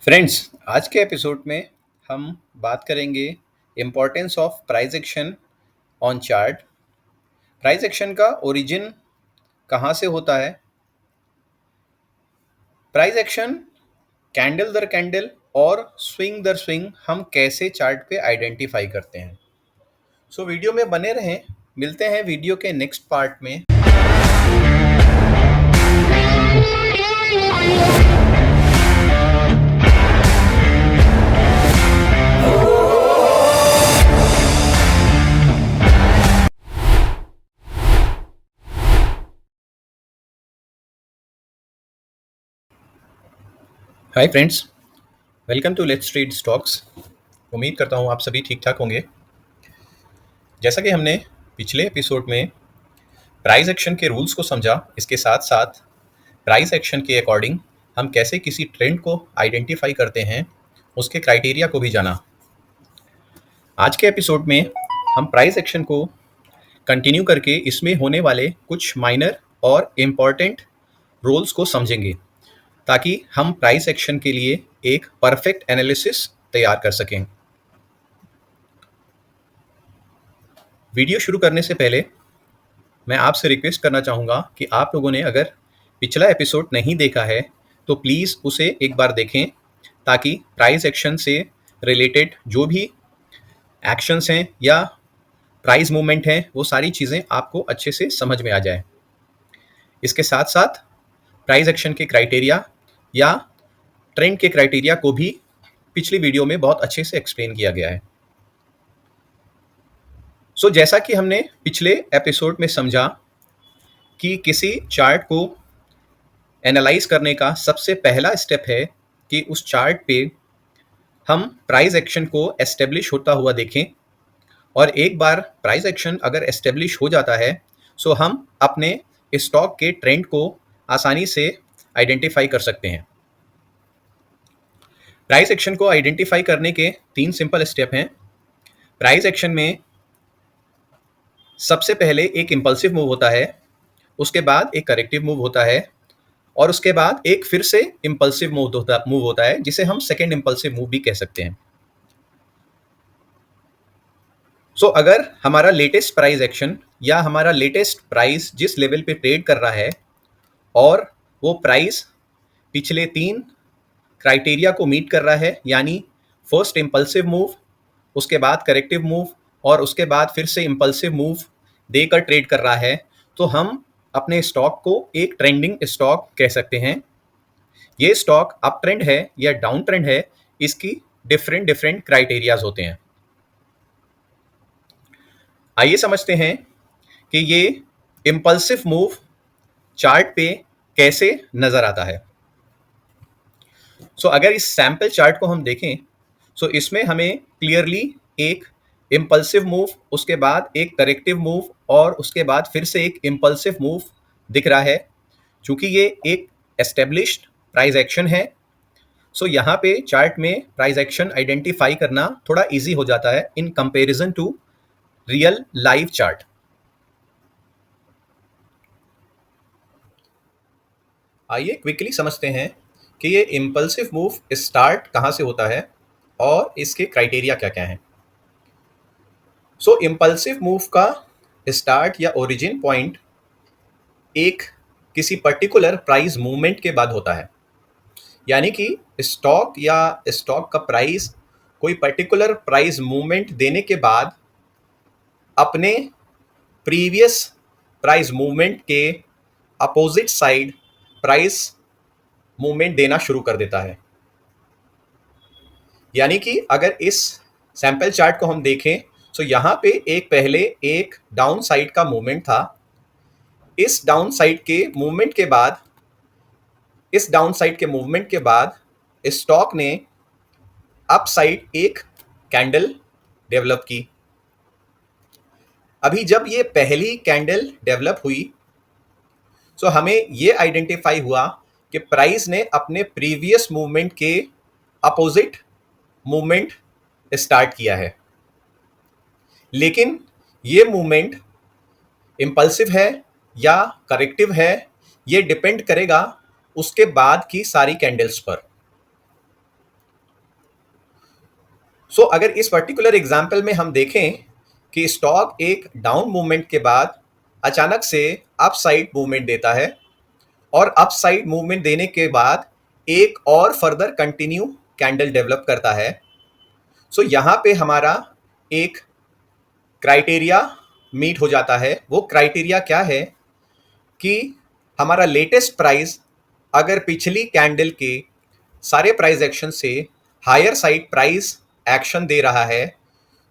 Friends, आज के episode में हम बात करेंगे importance of price action on chart. Price action का ओरिजिन कहाँ से होता है? प्राइस एक्शन कैंडल दर कैंडल और स्विंग दर स्विंग हम कैसे चार्ट पे आइडेंटिफाई करते हैं। वीडियो में बने रहें। मिलते हैं वीडियो के नेक्स्ट पार्ट में। Hi friends, welcome to let's trade stocks. उम्मीद करता हूँ आप सभी ठीक ठाक होंगे। जैसा कि हमने पिछले एपिसोड में प्राइस एक्शन के रूल्स को समझा, इसके साथ साथ प्राइस एक्शन के अकॉर्डिंग हम कैसे किसी ट्रेंड को आइडेंटिफाई करते हैं, उसके क्राइटेरिया को भी जाना। आज के एपिसोड में हम प्राइस एक्शन को कंटिन्यू करके इसमें होने वाले कुछ माइनर और इम्पॉर्टेंट रोल्स को समझेंगे, ताकि हम प्राइस एक्शन के लिए एक परफेक्ट एनालिसिस तैयार कर सकें। वीडियो शुरू करने से पहले मैं आपसे रिक्वेस्ट करना चाहूँगा कि आप लोगों ने अगर पिछला एपिसोड नहीं देखा है तो प्लीज़ उसे एक बार देखें, ताकि प्राइस एक्शन से रिलेटेड जो भी एक्शंस हैं या प्राइस मूवमेंट हैं वो सारी चीज़ें आपको अच्छे से समझ में आ जाए। इसके साथ साथ प्राइस एक्शन के क्राइटेरिया या ट्रेंड के क्राइटेरिया को भी पिछली वीडियो में बहुत अच्छे से एक्सप्लेन किया गया है। जैसा कि हमने पिछले एपिसोड में समझा कि किसी चार्ट को एनालाइज करने का सबसे पहला स्टेप है कि उस चार्ट पे हम प्राइस एक्शन को एस्टेब्लिश होता हुआ देखें, और एक बार प्राइस एक्शन अगर एस्टेब्लिश हो जाता है सो हम अपने स्टॉक के ट्रेंड को आसानी से आइडेंटिफाई कर सकते हैं। प्राइस एक्शन को आइडेंटिफाई करने के 3 सिंपल स्टेप हैं। प्राइस एक्शन में सबसे पहले एक इम्पल्सिव मूव होता है, उसके बाद एक करेक्टिव मूव होता है, और उसके बाद एक फिर से इम्पल्सिव मूव होता है, जिसे हम सेकेंड इम्पल्सिव मूव भी कह सकते हैं। अगर हमारा लेटेस्ट प्राइस एक्शन या हमारा लेटेस्ट प्राइस जिस लेवल पे ट्रेड कर रहा है और वो प्राइस पिछले 3 क्राइटेरिया को मीट कर रहा है, यानी फर्स्ट इम्पल्सिव मूव, उसके बाद करेक्टिव मूव और उसके बाद फिर से इम्पल्सिव मूव देकर ट्रेड कर रहा है, तो हम अपने स्टॉक को एक ट्रेंडिंग स्टॉक कह सकते हैं। ये स्टॉक अप ट्रेंड है या डाउन ट्रेंड है, इसकी डिफरेंट क्राइटेरियाज होते हैं। आइए समझते हैं कि ये इम्पल्सिव मूव चार्ट पे कैसे नजर आता है। अगर इस सैंपल चार्ट को हम देखें इसमें हमें क्लियरली एक इम्पल्सिव मूव, उसके बाद एक करेक्टिव मूव और उसके बाद फिर से एक इम्पल्सिव मूव दिख रहा है। चूंकि ये एक एस्टेब्लिश्ड प्राइस एक्शन है, यहाँ पे चार्ट में प्राइस एक्शन आइडेंटिफाई करना थोड़ा इजी हो जाता है in comparison to real live chart. आइए क्विकली समझते हैं कि ये इम्पल्सिव मूव स्टार्ट कहाँ से होता है और इसके क्राइटेरिया क्या क्या हैं। इम्पल्सिव मूव का स्टार्ट या ओरिजिन पॉइंट एक किसी पर्टिकुलर प्राइस मूवमेंट के बाद होता है, यानी कि स्टॉक या स्टॉक का प्राइस कोई पर्टिकुलर प्राइस मूवमेंट देने के बाद अपने प्रीवियस प्राइस मूवमेंट के अपोजिट साइड प्राइस मूवमेंट देना शुरू कर देता है। यानी कि अगर इस सैंपल चार्ट को हम देखें यहाँ पे एक पहले एक डाउन साइड का मूवमेंट था। इस डाउन साइड के मूवमेंट के बाद स्टॉक ने अप साइड एक कैंडल डेवलप की। अभी जब ये पहली कैंडल डेवलप हुई हमें ये आइडेंटिफाई हुआ कि प्राइस ने अपने प्रीवियस मूवमेंट के अपोजिट मूवमेंट स्टार्ट किया है, लेकिन ये मूवमेंट इम्पल्सिव है या करेक्टिव है ये डिपेंड करेगा उसके बाद की सारी कैंडल्स पर। सो अगर इस पर्टिकुलर एग्जाम्पल में हम देखें कि स्टॉक एक डाउन मूवमेंट के बाद अचानक से अप साइड मूवमेंट देता है और अप साइड मूवमेंट देने के बाद एक और फर्दर कंटिन्यू कैंडल डेवलप करता है। सो यहाँ पे हमारा एक क्राइटेरिया मीट हो जाता है। वो क्राइटेरिया क्या है कि हमारा लेटेस्ट प्राइस अगर पिछली कैंडल के सारे प्राइस एक्शन से हायर साइड प्राइस एक्शन दे रहा है,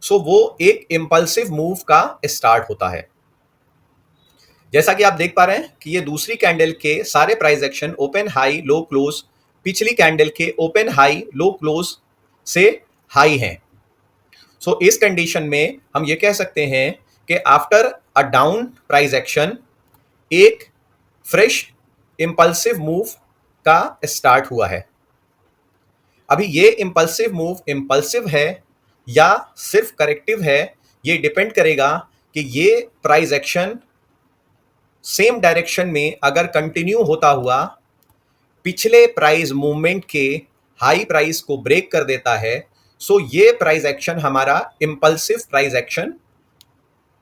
सो वो एक इम्पल्सिव मूव का स्टार्ट होता है। जैसा कि आप देख पा रहे हैं कि ये दूसरी कैंडल के सारे price action open high low close पिछली कैंडल के ओपन हाई लो क्लोज से हाई हैं। सो इस कंडीशन में हम ये कह सकते हैं कि after a down price action एक फ्रेश इम्पल्सिव मूव का स्टार्ट हुआ है। अभी ये इम्पल्सिव मूव इम्पल्सिव है या सिर्फ करेक्टिव है, ये डिपेंड करेगा कि ये प्राइस एक्शन सेम डायरेक्शन में अगर कंटिन्यू होता हुआ पिछले प्राइस मूवमेंट के हाई प्राइस को ब्रेक कर देता है, सो ये प्राइस एक्शन हमारा इम्पल्सिव प्राइस एक्शन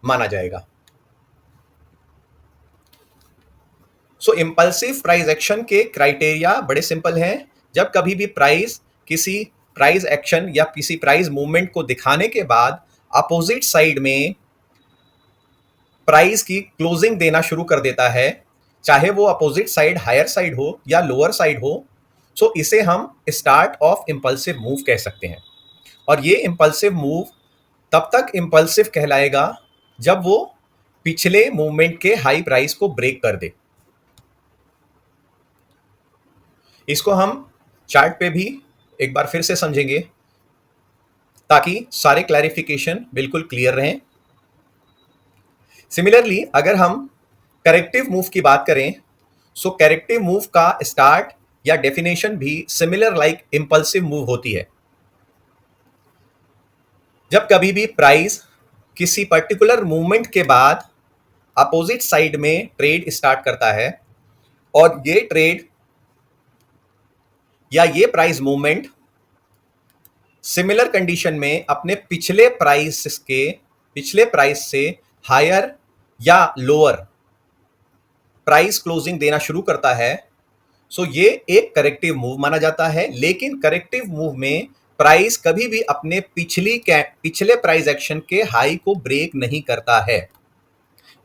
माना जाएगा। सो इम्पल्सिव प्राइस एक्शन के क्राइटेरिया बड़े सिंपल हैं। जब कभी भी प्राइस किसी प्राइस एक्शन या किसी प्राइस मूवमेंट को दिखाने के बाद अपोजिट साइड में प्राइस की क्लोजिंग देना शुरू कर देता है, चाहे वो अपोजिट साइड हायर साइड हो या लोअर साइड हो, सो इसे हम स्टार्ट ऑफ इम्पल्सिव मूव कह सकते हैं। और ये इम्पल्सिव मूव तब तक इम्पल्सिव कहलाएगा जब वो पिछले मूवमेंट के हाई प्राइस को ब्रेक कर दे। इसको हम चार्ट पे भी एक बार फिर से समझेंगे ताकि सारे क्लैरिफिकेशन बिल्कुल क्लियर रहें। सिमिलरली अगर हम करेक्टिव मूव की बात करें, सो करेक्टिव मूव का स्टार्ट या डेफिनेशन भी सिमिलर लाइक इम्पल्सिव मूव होती है। जब कभी भी प्राइस किसी पर्टिकुलर मूवमेंट के बाद अपोजिट साइड में ट्रेड स्टार्ट करता है और ये ट्रेड या ये प्राइस मूवमेंट सिमिलर कंडीशन में अपने पिछले प्राइस से हायर या लोअर प्राइस क्लोजिंग देना शुरू करता है, सो ये एक करेक्टिव मूव माना जाता है। लेकिन करेक्टिव मूव में प्राइस कभी भी अपने पिछले प्राइस एक्शन के हाई को ब्रेक नहीं करता है।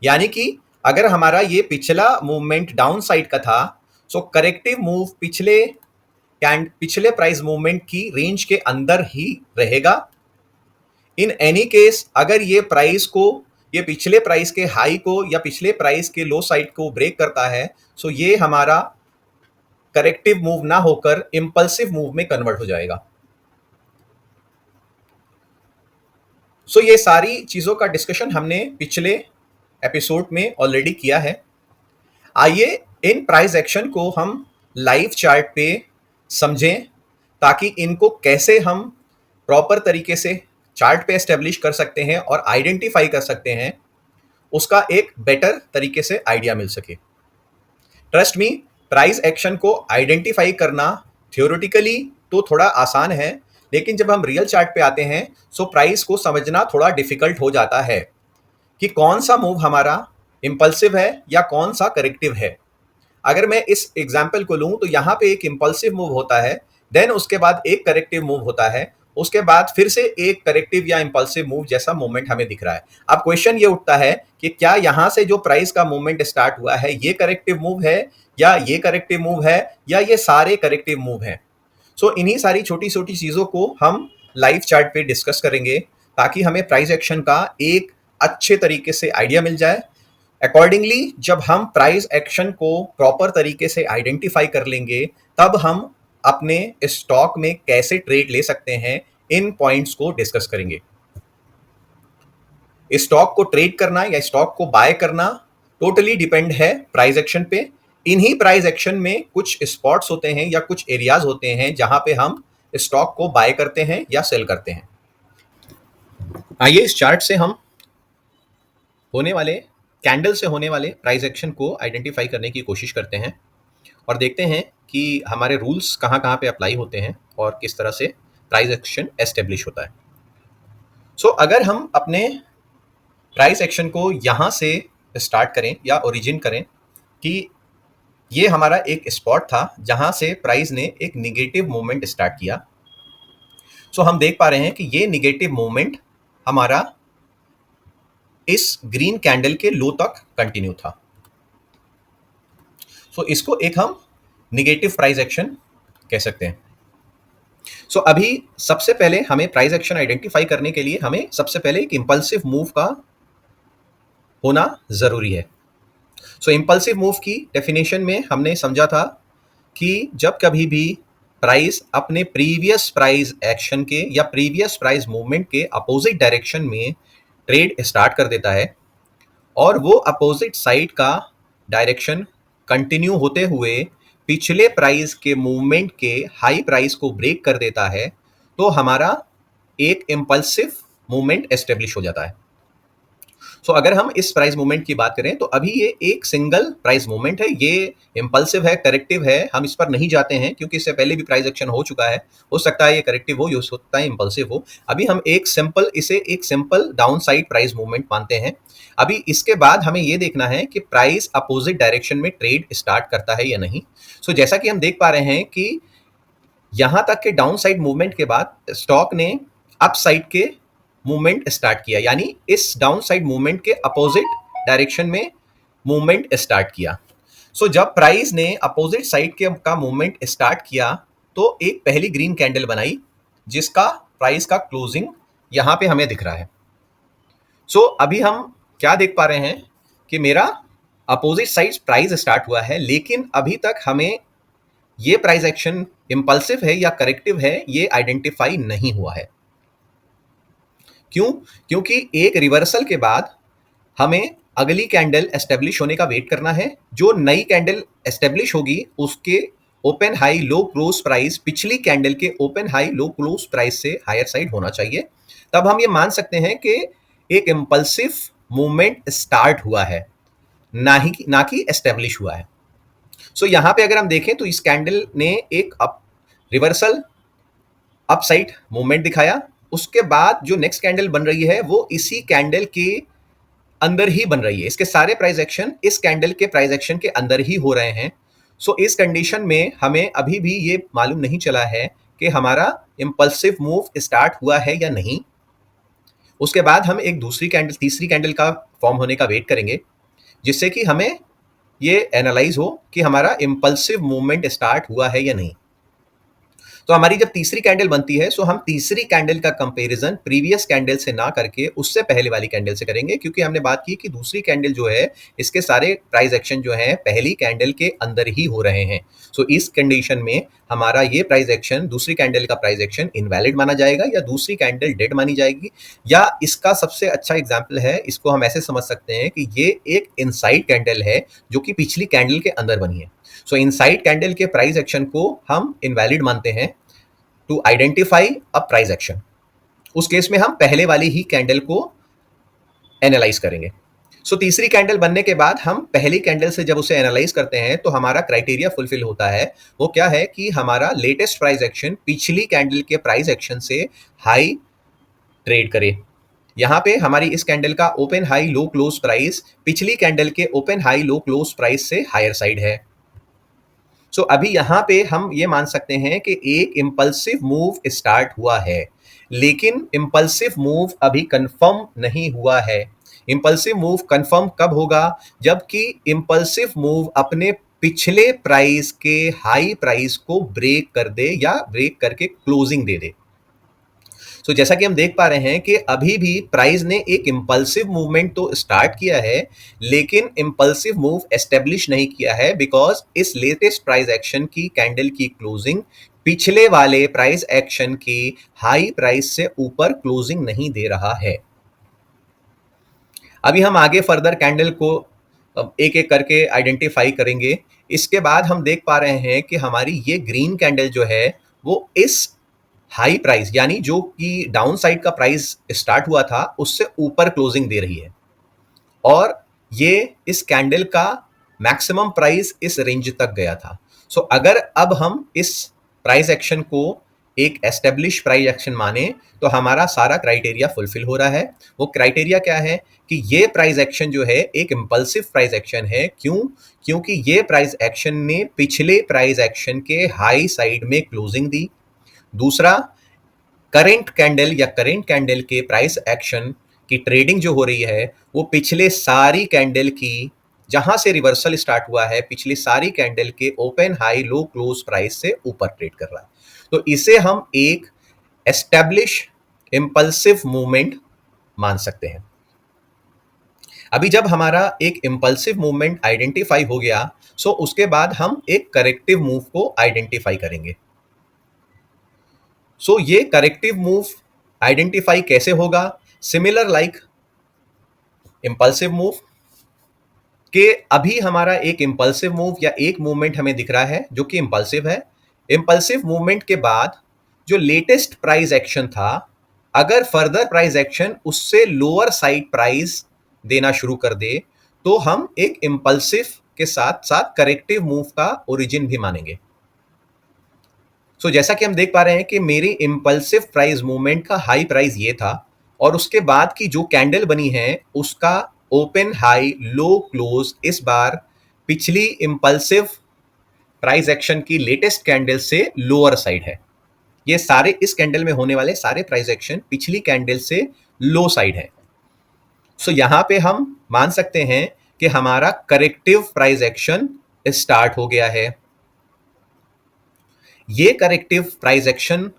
यानी कि अगर हमारा ये पिछला मूवमेंट डाउन साइड का था, सो करेक्टिव मूव पिछले प्राइस मूवमेंट की रेंज के अंदर ही रहेगा। इन एनी केस अगर ये पिछले प्राइस के हाई को या पिछले प्राइस के लो साइड को ब्रेक करता है, सो ये हमारा करेक्टिव मूव ना होकर इंपल्सिव मूव में कन्वर्ट हो जाएगा। सो ये सारी चीजों का डिस्कशन हमने पिछले एपिसोड में ऑलरेडी किया है। आइए इन प्राइस एक्शन को हम लाइव चार्ट पे समझें ताकि इनको कैसे हम प्रॉपर तरीके से चार्ट पे एस्टेब्लिश कर सकते हैं और आइडेंटिफाई कर सकते हैं, उसका एक बेटर तरीके से आइडिया मिल सके। ट्रस्ट मी, प्राइस एक्शन को आइडेंटिफाई करना थियोरेटिकली तो थोड़ा आसान है, लेकिन जब हम रियल चार्ट पे आते हैं सो प्राइस को समझना थोड़ा डिफिकल्ट हो जाता है कि कौन सा मूव हमारा इम्पल्सिव है या कौन सा करेक्टिव है। अगर मैं इस एग्जाम्पल को लूं तो यहाँ पे एक इम्पल्सिव मूव होता है, देन उसके बाद एक करेक्टिव मूव होता है, उसके बाद फिर से एक करेक्टिव या इम्पल्सिव मूव जैसा मूवमेंट हमें दिख रहा है। अब क्वेश्चन ये उठता है कि क्या यहाँ से जो प्राइस का मूवमेंट स्टार्ट हुआ है ये करेक्टिव मूव है या ये करेक्टिव मूव है या ये सारे करेक्टिव मूव हैं। सो इन्हीं सारी छोटी छोटी चीज़ों को हम लाइव चार्ट पे डिस्कस करेंगे ताकि हमें प्राइस एक्शन का एक अच्छे तरीके से आइडिया मिल जाए। अकॉर्डिंगली जब हम प्राइस एक्शन को प्रॉपर तरीके से आइडेंटिफाई कर लेंगे तब हम अपने स्टॉक में कैसे ट्रेड ले सकते हैं, इन पॉइंट्स को डिस्कस करेंगे। स्टॉक को ट्रेड करना या स्टॉक को बाय करना टोटली डिपेंड है प्राइस एक्शन पे। इन्हीं प्राइस एक्शन में कुछ स्पॉट्स होते हैं या कुछ एरियाज होते हैं जहां पे हम स्टॉक को बाय करते हैं या सेल करते हैं। आइए इस चार्ट से हम कैंडल से होने वाले प्राइस एक्शन को आइडेंटिफाई करने की कोशिश करते हैं और देखते हैं कि हमारे रूल्स कहाँ कहाँ पे अप्लाई होते हैं और किस तरह से प्राइस एक्शन एस्टेब्लिश होता है। अगर हम अपने प्राइस एक्शन को यहाँ से स्टार्ट करें या ओरिजिन करें कि ये हमारा एक स्पॉट था जहाँ से प्राइस ने एक निगेटिव मूवमेंट स्टार्ट किया। हम देख पा रहे हैं कि ये निगेटिव मूवमेंट हमारा इस ग्रीन कैंडल के लो तक कंटिन्यू था। इसको एक हम निगेटिव प्राइस एक्शन कह सकते हैं। अभी सबसे पहले हमें प्राइस एक्शन आइडेंटिफाई करने के लिए हमें सबसे पहले एक इंपल्सिव मूव का होना जरूरी है। इंपल्सिव मूव की डेफिनेशन में हमने समझा था कि जब कभी भी प्राइस अपने प्रीवियस प्राइस एक्शन के या प्रीवियस प्राइस मूवमेंट के अपोजिट डायरेक्शन में ट्रेड स्टार्ट कर देता है और वो अपोजिट साइड का डायरेक्शन कंटिन्यू होते हुए पिछले प्राइस के मूवमेंट के हाई प्राइस को ब्रेक कर देता है, तो हमारा एक इंपल्सिव मूवमेंट एस्टेब्लिश हो जाता है। अगर हम इस प्राइस मूवमेंट की बात करें तो अभी ये एक सिंगल प्राइस मूवमेंट है, ये इंपल्सिव है, करेक्टिव है, हम इस पर नहीं जाते हैं क्योंकि इससे पहले भी प्राइस एक्शन हो चुका है। हो सकता है ये करेक्टिव हो, हो सकता है इंपल्सिव हो। अभी हम इसे एक simple down side price movement मानते हैं। अभी इसके बाद हमें ये देखना है कि प्राइस अपोजिट डायरेक्शन में ट्रेड स्टार्ट करता है या नहीं। जैसा कि हम देख पा रहे हैं कि यहां तक के डाउन साइड मूवमेंट के बाद स्टॉक ने अप साइड के मूवमेंट स्टार्ट किया, यानी इस डाउन साइड मूवमेंट के अपोजिट डायरेक्शन में मूवमेंट स्टार्ट किया। जब प्राइस ने अपोजिट साइड के का मूवमेंट स्टार्ट किया तो एक पहली ग्रीन कैंडल बनाई जिसका प्राइस का क्लोजिंग यहां पे हमें दिख रहा है। अभी हम क्या देख पा रहे हैं कि मेरा अपोजिट साइड प्राइस स्टार्ट हुआ है, लेकिन अभी तक हमें ये प्राइस एक्शन इंपल्सिव है या करेक्टिव है ये आइडेंटिफाई नहीं हुआ है। क्यों? क्योंकि एक रिवर्सल के बाद हमें अगली कैंडल एस्टेब्लिश होने का वेट करना है। जो नई कैंडल एस्टेब्लिश होगी उसके open high low close price पिछली कैंडल के open high low close price से हायर साइड होना चाहिए, तब हम ये मान सकते हैं कि एक इंपल्सिव मूवमेंट स्टार्ट हुआ है, ना कि एस्टेब्लिश हुआ है। यहां पे अगर हम देखें तो इस कैंडल ने एक रिवर्सल अपसाइड मूवमेंट दिखाया, उसके बाद जो नेक्स्ट कैंडल बन रही है वो इसी कैंडल के अंदर ही बन रही है। इसके सारे प्राइस एक्शन इस कैंडल के प्राइस एक्शन के अंदर ही हो रहे हैं। इस कंडीशन में हमें अभी भी ये मालूम नहीं चला है कि हमारा इंपल्सिव मूव स्टार्ट हुआ है या नहीं। उसके बाद हम एक तीसरी कैंडल का फॉर्म होने का वेट करेंगे जिससे कि हमें ये एनालाइज हो कि हमारा इंपल्सिव मूवमेंट स्टार्ट हुआ है या नहीं। हमारी जब तीसरी कैंडल बनती है हम तीसरी कैंडल का कंपैरिजन प्रीवियस कैंडल से ना करके उससे पहले वाली कैंडल से करेंगे, क्योंकि हमने बात की कि दूसरी कैंडल जो है इसके सारे प्राइस एक्शन जो है पहली कैंडल के अंदर ही हो रहे हैं। इस कंडीशन में हमारा ये प्राइस एक्शन दूसरी कैंडल का प्राइस एक्शन इनवैलिड माना जाएगा या दूसरी कैंडल डेड मानी जाएगी। या इसका सबसे अच्छा एग्जाम्पल है, इसको हम ऐसे समझ सकते हैं कि ये एक इनसाइड कैंडल है जो कि पिछली कैंडल के अंदर बनी है। इनसाइड कैंडल के प्राइस एक्शन को हम इनवैलिड मानते हैं to identify a price action. उस केस में हम पहले वाली ही कैंडल को एनालाइज करेंगे। तीसरी कैंडल बनने के बाद हम पहली कैंडल से जब उसे एनालाइज करते हैं तो हमारा क्राइटेरिया फुलफिल होता है। वो क्या है कि हमारा लेटेस्ट प्राइस एक्शन पिछली कैंडल के प्राइस एक्शन से हाई ट्रेड करे। यहां पे हमारी इस कैंडल का open high low close price पिछली कैंडल के open high low close price से हायर साइड है। अभी यहां पे हम ये मान सकते हैं कि एक इंपल्सिव मूव स्टार्ट हुआ है, लेकिन इंपल्सिव मूव अभी कंफर्म नहीं हुआ है। इंपल्सिव मूव कंफर्म कब होगा? जबकि इंपल्सिव मूव अपने पिछले प्राइस के हाई प्राइस को ब्रेक कर दे या ब्रेक करके क्लोजिंग दे दे। जैसा कि हम देख पा रहे हैं कि अभी भी प्राइस ने एक इंपल्सिव मूवमेंट तो स्टार्ट किया है, लेकिन इंपल्सिव मूव एस्टेब्लिश नहीं किया है, बिकॉज इस लेटेस्ट प्राइस एक्शन की कैंडल की क्लोजिंग पिछले वाले प्राइस एक्शन की हाई प्राइस से ऊपर क्लोजिंग नहीं दे रहा है। अभी हम आगे फर्दर कैंडल को एक एक करके आइडेंटिफाई करेंगे। इसके बाद हम देख पा रहे हैं कि हमारी ये ग्रीन कैंडल जो है वो इस हाई प्राइस यानी जो कि डाउन साइड का प्राइस स्टार्ट हुआ था उससे ऊपर क्लोजिंग दे रही है, और ये इस कैंडल का मैक्सिमम प्राइस इस रेंज तक गया था। अगर अब हम इस प्राइस एक्शन को एक एस्टेब्लिश प्राइस एक्शन माने तो हमारा सारा क्राइटेरिया फुलफिल हो रहा है। वो क्राइटेरिया क्या है कि ये प्राइस एक्शन जो है एक इम्पल्सिव प्राइस एक्शन है। क्यों? क्योंकि ये प्राइस एक्शन ने पिछले प्राइस एक्शन के हाई साइड में क्लोजिंग दी। दूसरा, करंट कैंडल या करंट कैंडल के प्राइस एक्शन की ट्रेडिंग जो हो रही है वो पिछले सारी कैंडल की, जहां से रिवर्सल स्टार्ट हुआ है, पिछली सारी कैंडल के open high low close price से ऊपर ट्रेड कर रहा है। तो इसे हम एक एस्टेब्लिश इंपल्सिव मूवमेंट मान सकते हैं। अभी जब हमारा एक इंपल्सिव मूवमेंट आइडेंटिफाई हो गया, सो उसके बाद हम एक करेक्टिव मूव को आइडेंटिफाई करेंगे। सो ये करेक्टिव मूव आइडेंटिफाई कैसे होगा? सिमिलर लाइक इंपल्सिव मूव के अभी हमारा एक इंपल्सिव मूव या एक मूवमेंट हमें दिख रहा है जो कि इंपल्सिव है। इंपल्सिव मूवमेंट के बाद जो लेटेस्ट प्राइस एक्शन था, अगर फर्दर प्राइस एक्शन उससे लोअर साइड प्राइस देना शुरू कर दे तो हम एक इंपल्सिव के साथ साथ करेक्टिव मूव का ओरिजिन भी मानेंगे। सो जैसा कि हम देख पा रहे हैं कि मेरी इंपल्सिव प्राइस मूवमेंट का हाई प्राइस ये था और उसके बाद की जो कैंडल बनी है उसका ओपन हाई लो क्लोज इस बार पिछली इंपल्सिव प्राइस एक्शन की लेटेस्ट कैंडल से लोअर साइड है। ये सारे इस कैंडल में होने वाले सारे प्राइस एक्शन पिछली कैंडल से लो साइड है। सो यहां पे हम मान सकते हैं कि हमारा करेक्टिव प्राइस एक्शन स्टार्ट हो गया है। ये करेक्टिव प्राइस एक्शन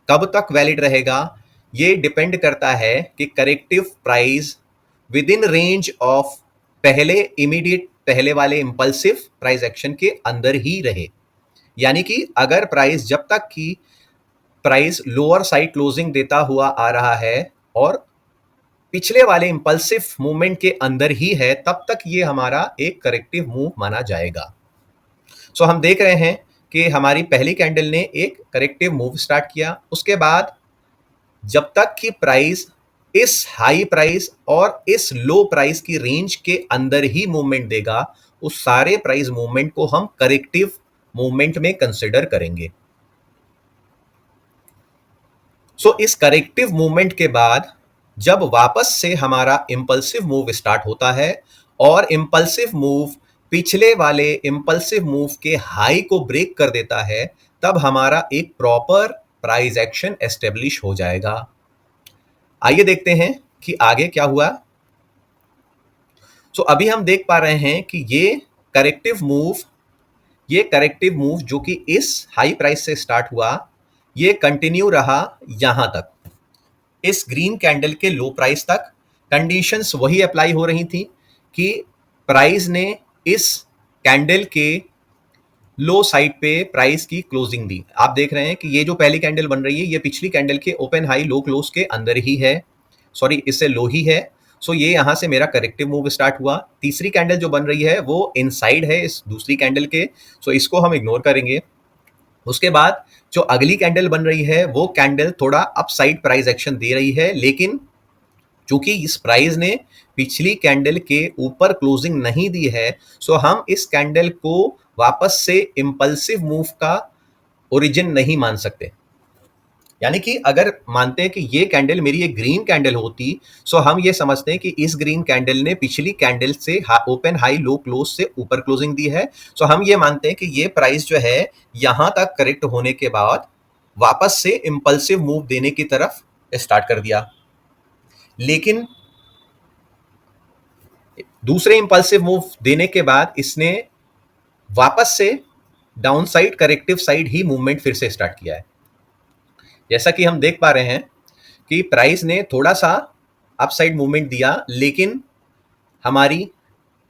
कब तक वैलिड रहेगा? ये डिपेंड करता है कि corrective price with in range of पहले इमीडिएट पहले वाले इंपल्सिव प्राइस एक्शन के अंदर ही रहे। यानी कि अगर प्राइस जब तक की प्राइस लोअर साइड क्लोजिंग देता हुआ आ रहा है और पिछले वाले इंपल्सिव मूवमेंट के अंदर ही है, तब तक ये हमारा एक करेक्टिव मूव माना जाएगा। सो हम देख रहे हैं कि हमारी पहली कैंडल ने एक करेक्टिव मूव स्टार्ट किया। उसके बाद जब तक कि प्राइस इस हाई प्राइस और इस लो प्राइस की रेंज के अंदर ही मूवमेंट देगा, उस सारे प्राइस मूवमेंट को हम करेक्टिव मूवमेंट में कंसिडर करेंगे। सो इस करेक्टिव मूवमेंट के बाद जब वापस से हमारा इंपल्सिव मूव स्टार्ट होता है और इंपल्सिव मूव पिछले वाले इंपल्सिव मूव के हाई को ब्रेक कर देता है, तब हमारा एक प्रॉपर प्राइस एक्शन एस्टेब्लिश हो जाएगा। आइए देखते हैं कि आगे क्या हुआ। सो अभी हम देख पा रहे हैं कि ये करेक्टिव मूव जो कि इस हाई प्राइस से स्टार्ट हुआ, ये कंटिन्यू रहा यहां तक, इस ग्रीन कैंडल के लो प्राइस तक। कंडीशंस वही अप्लाई हो रही थी कि प्राइस ने इस कैंडल के लो साइड पे प्राइस की क्लोजिंग दी। आप देख रहे हैं कि ये जो पहली कैंडल बन रही है ये पिछली कैंडल के ओपन हाई लो क्लोज के अंदर ही है, सॉरी इससे लो ही है। सो ये यहां से मेरा करेक्टिव मूव स्टार्ट हुआ। तीसरी कैंडल जो बन रही है वो इनसाइड है इस दूसरी कैंडल के, सो इसको हम इग्नोर करेंगे। उसके बाद जो अगली कैंडल बन रही है वो कैंडल थोड़ा अपसाइड प्राइस एक्शन दे रही है, लेकिन चूंकि इस प्राइस ने पिछली कैंडल के ऊपर क्लोजिंग नहीं दी है, सो हम इस कैंडल को वापस से इंपल्सिव मूव का ओरिजिन नहीं मान सकते। यानी कि अगर मानते हैं कि ये कैंडल मेरी एक ग्रीन कैंडल होती, सो हम ये समझते हैं कि इस ग्रीन कैंडल ने पिछली कैंडल से ओपन हाई लो क्लोज से ऊपर क्लोजिंग दी है। सो हम ये मानते हैं कि ये प्राइस जो है यहां तक करेक्ट होने के बाद वापस से इंपल्सिव मूव देने की तरफ स्टार्ट कर दिया। लेकिन दूसरे इंपल्सिव मूव देने के बाद इसने वापस से डाउन साइड करेक्टिव साइड ही मूवमेंट फिर से स्टार्ट किया है। जैसा कि हम देख पा रहे हैं कि प्राइस ने थोड़ा सा अपसाइड मूवमेंट दिया, लेकिन हमारी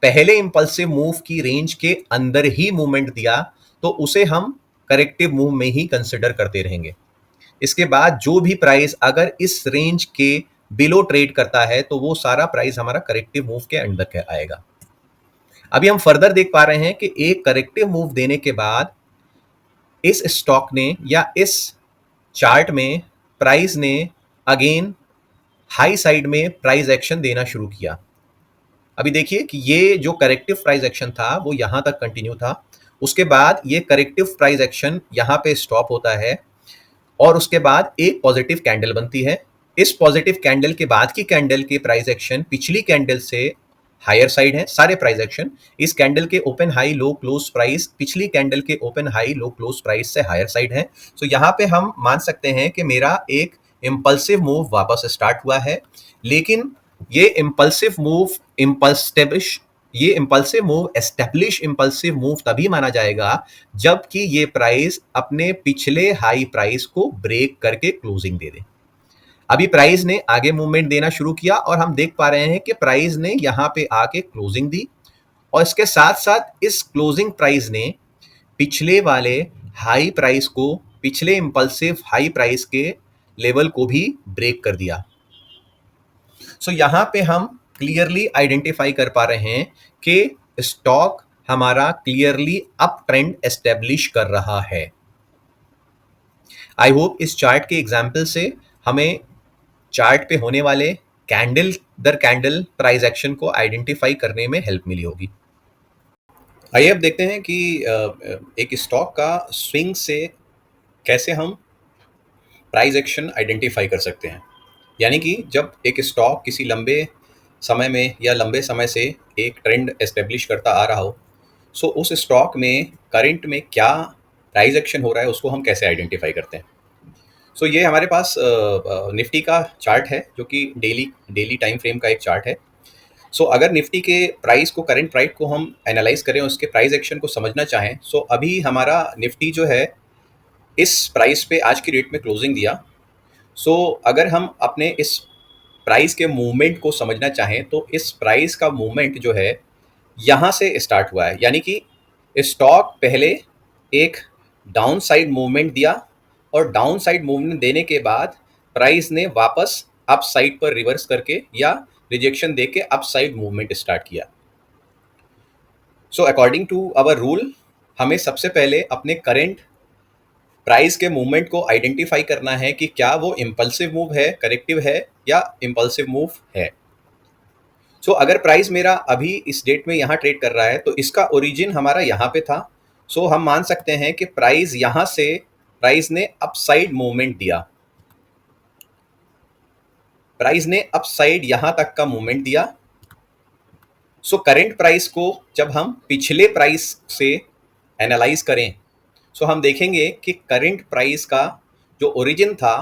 पहले इंपल्सिव मूव की रेंज के अंदर ही मूवमेंट दिया, तो उसे हम करेक्टिव मूव में ही कंसिडर करते रहेंगे। इसके बाद जो भी प्राइस अगर इस रेंज के बिलो ट्रेड करता है तो वो सारा प्राइस हमारा करेक्टिव मूव के अंडर आएगा। अभी हम फर्दर देख पा रहे हैं कि एक करेक्टिव मूव देने के बाद इस स्टॉक ने या इस चार्ट में प्राइस ने अगेन हाई साइड में प्राइस एक्शन देना शुरू किया। अभी देखिए कि ये जो करेक्टिव प्राइस एक्शन था वो यहां तक कंटिन्यू था। उसके बाद ये करेक्टिव प्राइस एक्शन यहां पे स्टॉप होता है और उसके बाद एक पॉजिटिव कैंडल बनती है। इस पॉजिटिव कैंडल के बाद की कैंडल के प्राइस एक्शन पिछली कैंडल से हायर साइड है, सारे प्राइस एक्शन। इस कैंडल के open high low close price पिछली कैंडल के open high low close price से हायर साइड है। तो यहाँ पे हम मान सकते हैं कि मेरा एक इम्पल्सिव मूव वापस स्टार्ट हुआ है। लेकिन ये impulsive move establish impulsive move तभी माना जाएगा जबकि ये प्राइस अपने पिछले हाई प्राइस को ब्रेक करके क्लोजिंग दे दे। अभी प्राइस ने आगे मूवमेंट देना शुरू किया और हम देख पा रहे हैं कि प्राइस ने यहां पे आके क्लोजिंग दी और इसके साथ साथ इस क्लोजिंग प्राइस ने पिछले वाले हाई प्राइस को, पिछले इंपल्सिव हाई प्राइस के लेवल को भी ब्रेक कर दिया। सो यहां पे हम क्लियरली आइडेंटिफाई कर पा रहे हैं कि स्टॉक हमारा क्लियरली अप ट्रेंड एस्टेब्लिश कर रहा है। आई होप इस चार्ट के एग्जाम्पल से हमें चार्ट पे होने वाले कैंडल दर कैंडल प्राइस एक्शन को आइडेंटिफाई करने में हेल्प मिली होगी। आइए अब देखते हैं कि एक स्टॉक का स्विंग से कैसे हम प्राइस एक्शन आइडेंटिफाई कर सकते हैं। यानी कि जब एक स्टॉक किसी लंबे समय में या लंबे समय से एक ट्रेंड एस्टेब्लिश करता आ रहा हो, सो उस स्टॉक में करंट में क्या प्राइस एक्शन हो रहा है उसको हम कैसे आइडेंटिफाई करते हैं। सो ये हमारे पास निफ्टी का चार्ट है जो कि डेली टाइम फ्रेम का एक चार्ट है। सो अगर निफ्टी के प्राइस को, करंट प्राइस को हम एनालाइज करें, उसके प्राइस एक्शन को समझना चाहें, सो अभी हमारा निफ्टी जो है इस प्राइस पे आज की डेट में क्लोजिंग दिया। सो अगर हम अपने इस प्राइस के मूवमेंट को समझना चाहें तो इस प्राइस का मूवमेंट जो है यहाँ से स्टार्ट हुआ है। यानी कि स्टॉक पहले एक डाउन साइड मूवमेंट दिया और डाउन साइड मूवमेंट देने के बाद प्राइस ने वापस अप साइड पर रिवर्स करके या रिजेक्शन देके अप साइड मूवमेंट स्टार्ट किया। So according to our rule हमें सबसे पहले अपने करंट प्राइस के मूवमेंट को आइडेंटिफाई करना है कि क्या वो इम्पल्सिव मूव है, करेक्टिव है या इम्पल्सिव मूव है। सो अगर प्राइस मेरा अभी इस डेट में यहाँ ट्रेड कर रहा है तो इसका ओरिजिन हमारा यहाँ पे था। सो हम मान सकते हैं कि प्राइस यहाँ से, प्राइस ने अपसाइड मूवमेंट दिया, प्राइस ने अपसाइड यहाँ तक का मूवमेंट दिया। सो करंट प्राइस को जब हम पिछले प्राइस से एनालाइज करें सो हम देखेंगे कि करंट प्राइस का जो ओरिजिन था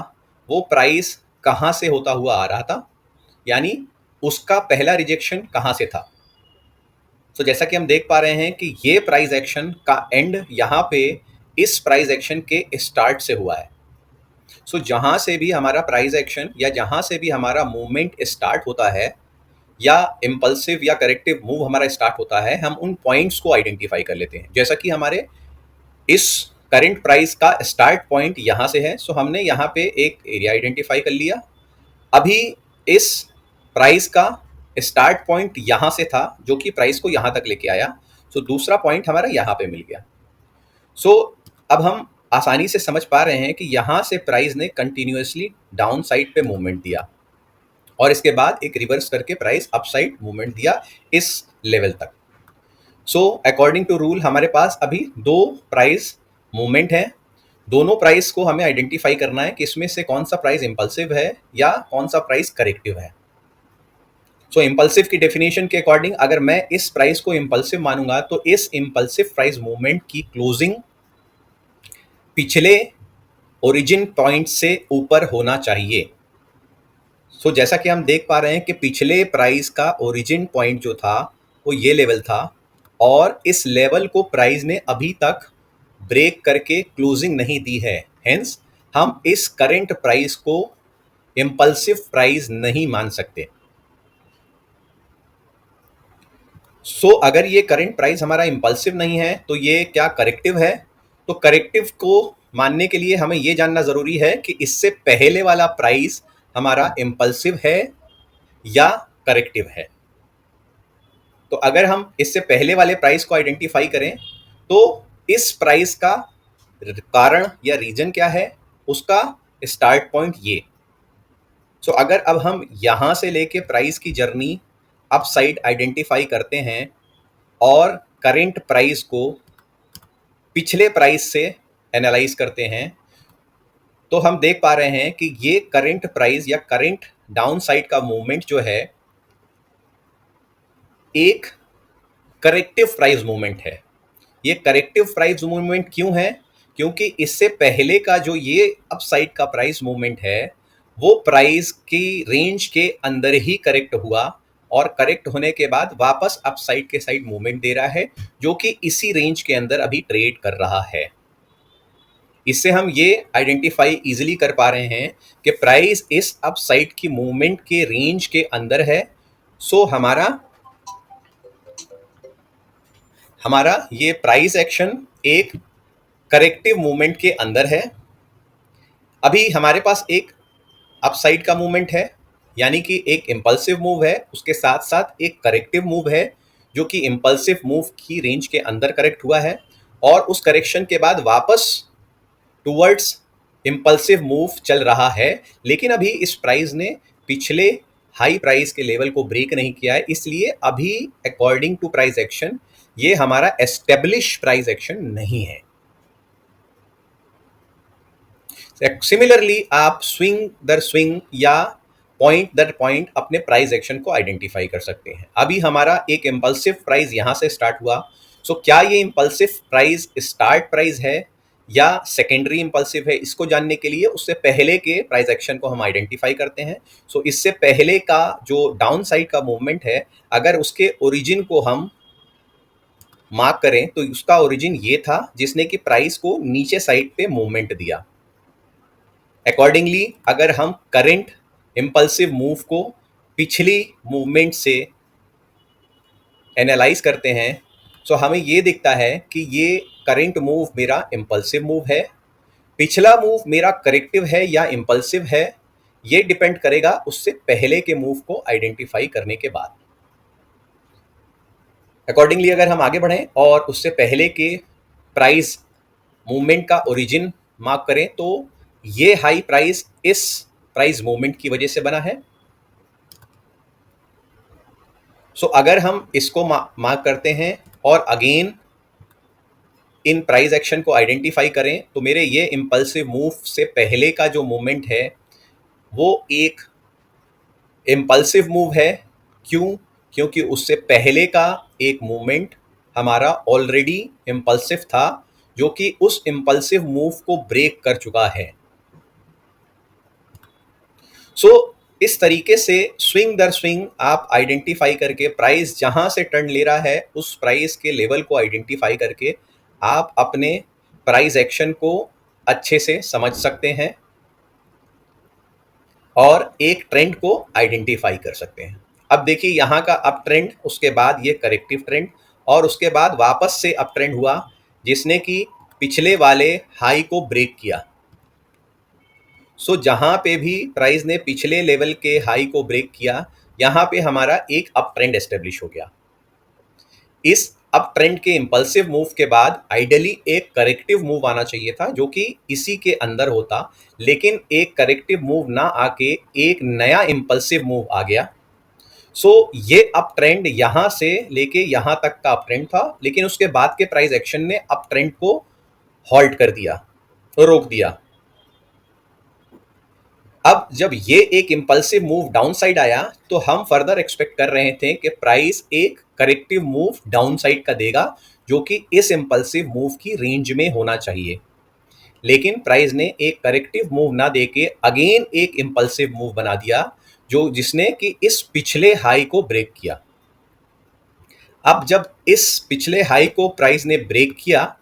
वो प्राइस कहाँ से होता हुआ आ रहा था, यानी उसका पहला रिजेक्शन कहाँ से था। सो जैसा कि हम देख पा रहे हैं कि ये प्राइस एक्शन का एंड यहाँ पे इस प्राइस एक्शन के स्टार्ट से हुआ है। सो जहाँ से भी हमारा प्राइस एक्शन या जहाँ से भी हमारा मूवमेंट स्टार्ट होता है या इम्पल्सिव या करेक्टिव मूव हमारा स्टार्ट होता है, हम उन पॉइंट्स को आइडेंटिफाई कर लेते हैं। जैसा कि हमारे इस करंट प्राइस का स्टार्ट पॉइंट यहाँ से है, सो हमने यहाँ पे एक एरिया आइडेंटिफाई कर लिया। अभी इस प्राइस का स्टार्ट पॉइंट यहाँ से था जो कि प्राइस को यहाँ तक लेके आया। सो दूसरा पॉइंट हमारा यहाँ पे मिल गया। सो अब हम आसानी से समझ पा रहे हैं कि यहाँ से प्राइस ने कंटिन्यूअसली डाउन साइड पे मूवमेंट दिया और इसके बाद एक रिवर्स करके प्राइस अपसाइड मूवमेंट दिया इस लेवल तक। सो अकॉर्डिंग टू रूल हमारे पास अभी दो प्राइस मूवमेंट है। दोनों प्राइस को हमें आइडेंटिफाई करना है कि इसमें से कौन सा प्राइस इंपल्सिव है या कौन सा प्राइस करेक्टिव है। सो इंपल्सिव की डेफिनेशन के अकॉर्डिंग अगर मैं इस प्राइस को इंपल्सिव मानूंगा तो इस इंपल्सिव प्राइस मूवमेंट की क्लोजिंग पिछले ओरिजिन पॉइंट से ऊपर होना चाहिए। सो जैसा कि हम देख पा रहे हैं कि पिछले प्राइस का ओरिजिन पॉइंट जो था वो ये लेवल था और इस लेवल को प्राइस ने अभी तक ब्रेक करके क्लोजिंग नहीं दी है। हेंस हम इस करंट प्राइस को इंपल्सिव प्राइस नहीं मान सकते। सो अगर ये करंट प्राइस हमारा इंपल्सिव नहीं है तो ये क्या करेक्टिव है? तो करेक्टिव को मानने के लिए हमें ये जानना जरूरी है कि इससे पहले वाला प्राइस हमारा इंपल्सिव है या करेक्टिव है। तो अगर हम इससे पहले वाले प्राइस को आइडेंटिफाई करें तो इस प्राइस का कारण या रीजन क्या है, उसका स्टार्ट पॉइंट ये। सो अगर अब हम यहां से लेके प्राइस की जर्नी अप साइड आइडेंटिफाई करते हैं और करंट प्राइस को पिछले प्राइस से एनालाइज करते हैं तो हम देख पा रहे हैं कि ये करंट प्राइस या करंट डाउन साइड का मूवमेंट जो है एक करेक्टिव प्राइस मूवमेंट है। ये करेक्टिव प्राइस मूवमेंट क्यों है? क्योंकि इससे पहले का जो ये अपसाइड का प्राइस मूवमेंट है वो प्राइस की रेंज के अंदर ही करेक्ट हुआ और करेक्ट होने के बाद वापस अपसाइड के साइड मूवमेंट दे रहा है जो कि इसी रेंज के अंदर अभी ट्रेड कर रहा है। इससे हम ये आइडेंटिफाई इजीली कर पा रहे हैं कि प्राइस इस अपसाइड की मूवमेंट के रेंज के अंदर है। सो हमारा ये प्राइस एक्शन एक करेक्टिव मूवमेंट के अंदर है। अभी हमारे पास एक अपसाइड का मूवमेंट है, यानी कि एक इम्पल्सिव मूव है, उसके साथ साथ एक करेक्टिव मूव है जो कि इम्पल्सिव मूव की रेंज के अंदर करेक्ट हुआ है और उस करेक्शन के बाद वापस टुवर्ड्स इम्पल्सिव मूव चल रहा है। लेकिन अभी इस प्राइस ने पिछले हाई प्राइस के लेवल को ब्रेक नहीं किया है, इसलिए अभी अकॉर्डिंग टू प्राइस एक्शन ये हमारा एस्टेब्लिश प्राइस एक्शन नहीं है। सिमिलरली आप स्विंग दर स्विंग या पॉइंट दर पॉइंट अपने प्राइस एक्शन को आइडेंटिफाई कर सकते हैं। अभी हमारा एक इम्पल्सिव प्राइस यहाँ से स्टार्ट हुआ। सो क्या ये इम्पल्सिव प्राइस स्टार्ट प्राइस है या सेकेंडरी इम्पल्सिव है, इसको जानने के लिए उससे पहले के प्राइस एक्शन को हम आइडेंटिफाई करते हैं। सो इससे पहले का जो डाउन साइड का मूवमेंट है, अगर उसके ओरिजिन को हम मार्क करें तो उसका ओरिजिन ये था जिसने कि प्राइस को नीचे साइड पे मूवमेंट दिया। अकॉर्डिंगली अगर हम करंट इम्पल्सिव मूव को पिछली मूवमेंट से एनालाइज करते हैं तो हमें ये दिखता है कि ये करंट मूव मेरा इम्पल्सिव मूव है, पिछला मूव मेरा करेक्टिव है या इम्पल्सिव है, ये डिपेंड करेगा उससे पहले के मूव को आइडेंटिफाई करने के बाद। अकॉर्डिंगली अगर हम आगे बढ़ें और उससे पहले के प्राइस मूवमेंट का ओरिजिन मार्क करें तो ये हाई प्राइस इस प्राइस मूवमेंट की वजह से बना है। सो अगर हम इसको मार्क करते हैं और अगेन इन प्राइस एक्शन को आइडेंटिफाई करें तो मेरे ये इम्पल्सिव मूव से पहले का जो मूवमेंट है वो एक इम्पल्सिव मूव है। क्यों? क्योंकि उससे पहले का एक मूवमेंट हमारा ऑलरेडी इम्पल्सिव था जो कि उस इम्पल्सिव मूव को ब्रेक कर चुका है। सो इस तरीके से स्विंग दर स्विंग आप आइडेंटिफाई करके प्राइस जहां से टर्न ले रहा है उस प्राइस के लेवल को आइडेंटिफाई करके आप अपने प्राइस एक्शन को अच्छे से समझ सकते हैं और एक ट्रेंड को आइडेंटिफाई कर सकते हैं। अब देखिए यहाँ का अप ट्रेंड, उसके बाद ये करेक्टिव ट्रेंड और उसके बाद वापस से अप ट्रेंड हुआ जिसने कि पिछले वाले हाई को ब्रेक किया। सो जहां पे भी प्राइस ने पिछले लेवल के हाई को ब्रेक किया यहां पे हमारा एक अप ट्रेंड एस्टेब्लिश हो गया। इस अप ट्रेंड के इंपल्सिव मूव के बाद आइडियली एक करेक्टिव मूव आना चाहिए था जो कि इसी के अंदर होता, लेकिन एक करेक्टिव मूव ना आके एक नया इंपल्सिव मूव आ गया। सो ये अप ट्रेंड यहां से लेके यहां तक का अप ट्रेंड था, लेकिन उसके बाद के प्राइस एक्शन ने अप ट्रेंड को हॉल्ट कर दिया, रोक दिया। अब जब ये एक इंपल्सिव मूव डाउन साइड आया तो हम फर्दर एक्सपेक्ट कर रहे थे कि प्राइस एक करेक्टिव मूव डाउन साइड का देगा जो कि इस इंपल्सिव मूव की रेंज में होना चाहिए, लेकिन प्राइस ने एक करेक्टिव मूव ना देके अगेन एक इंपल्सिव मूव बना दिया जो जिसने कि इस पिछले हाई को ब्रेक किया। अब जब इस पिछले हाई को प्राइस ने ब्रेक किया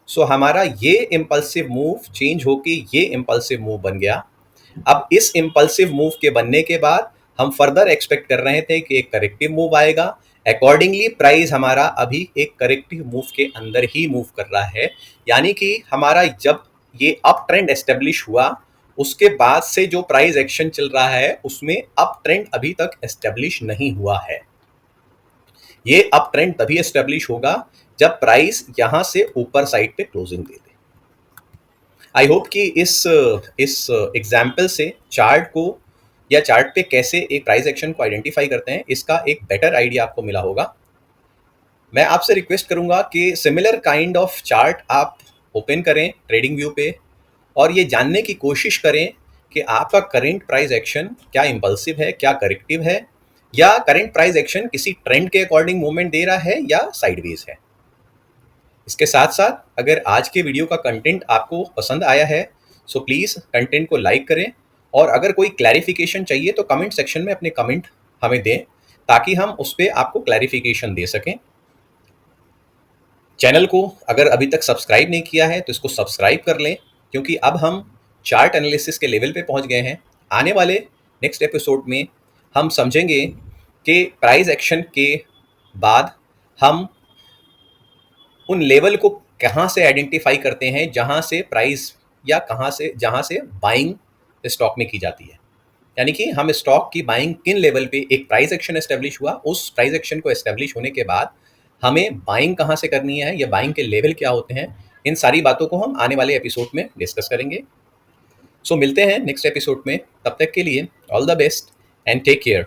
सो हमारा ये इंपल्सिव मूव चेंज होके ये इंपल्सिव मूव बन गया। अब इस इंपल्सिव मूव के बनने के बाद हम फर्दर एक्सपेक्ट कर रहे थे कि एक करेक्टिव मूव आएगा। अकॉर्डिंगली प्राइस हमारा अभी एक करेक्टिव मूव के अंदर ही मूव कर रहा है, यानी कि हमारा जब ये अप ट्रेंड एस्टेब्लिश हुआ उसके बाद से जो प्राइस एक्शन चल रहा है उसमें अप ट्रेंड अभी तक एस्टेब्लिश नहीं हुआ है। ये अप ट्रेंड तभी एस्टेब्लिश होगा जब प्राइस यहां से ऊपर साइड पे closing they they. I hope कि इस एग्जाम्पल से चार्ट को या चार्ट पे कैसे एक प्राइस एक्शन को आइडेंटिफाई करते हैं इसका एक बेटर आइडिया आपको मिला होगा। मैं आपसे रिक्वेस्ट करूंगा कि सिमिलर काइंड ऑफ चार्ट आप ओपन करें ट्रेडिंग व्यू पे और ये जानने की कोशिश करें कि आपका करंट प्राइस एक्शन क्या इम्पल्सिव है, क्या करेक्टिव है, या करंट प्राइस एक्शन किसी ट्रेंड के अकॉर्डिंग मूवमेंट दे रहा है या साइडवेज है। इसके साथ साथ अगर आज के वीडियो का कंटेंट आपको पसंद आया है सो प्लीज़ कंटेंट को लाइक करें, और अगर कोई क्लैरिफिकेशन चाहिए तो कमेंट सेक्शन में अपने कमेंट हमें दें ताकि हम उस पर आपको क्लैरिफिकेशन दे सकें। चैनल को अगर अभी तक सब्सक्राइब नहीं किया है तो इसको सब्सक्राइब कर लें, क्योंकि अब हम चार्ट एनालिसिस के लेवल पे पहुंच गए हैं। आने वाले नेक्स्ट एपिसोड में हम समझेंगे कि प्राइस एक्शन के बाद हम उन लेवल को कहाँ से आइडेंटिफाई करते हैं जहाँ से प्राइस, या कहाँ से जहाँ से बाइंग स्टॉक में की जाती है। यानी कि हम स्टॉक की बाइंग किन लेवल पे एक प्राइस एक्शन एस्टेब्लिश हुआ, उस प्राइस एक्शन को एस्टेब्लिश होने के बाद हमें बाइंग कहाँ से करनी है या बाइंग के लेवल क्या होते हैं, इन सारी बातों को हम आने वाले एपिसोड में डिस्कस करेंगे। सो मिलते हैं नेक्स्ट एपिसोड में, तब तक के लिए all the best and take care.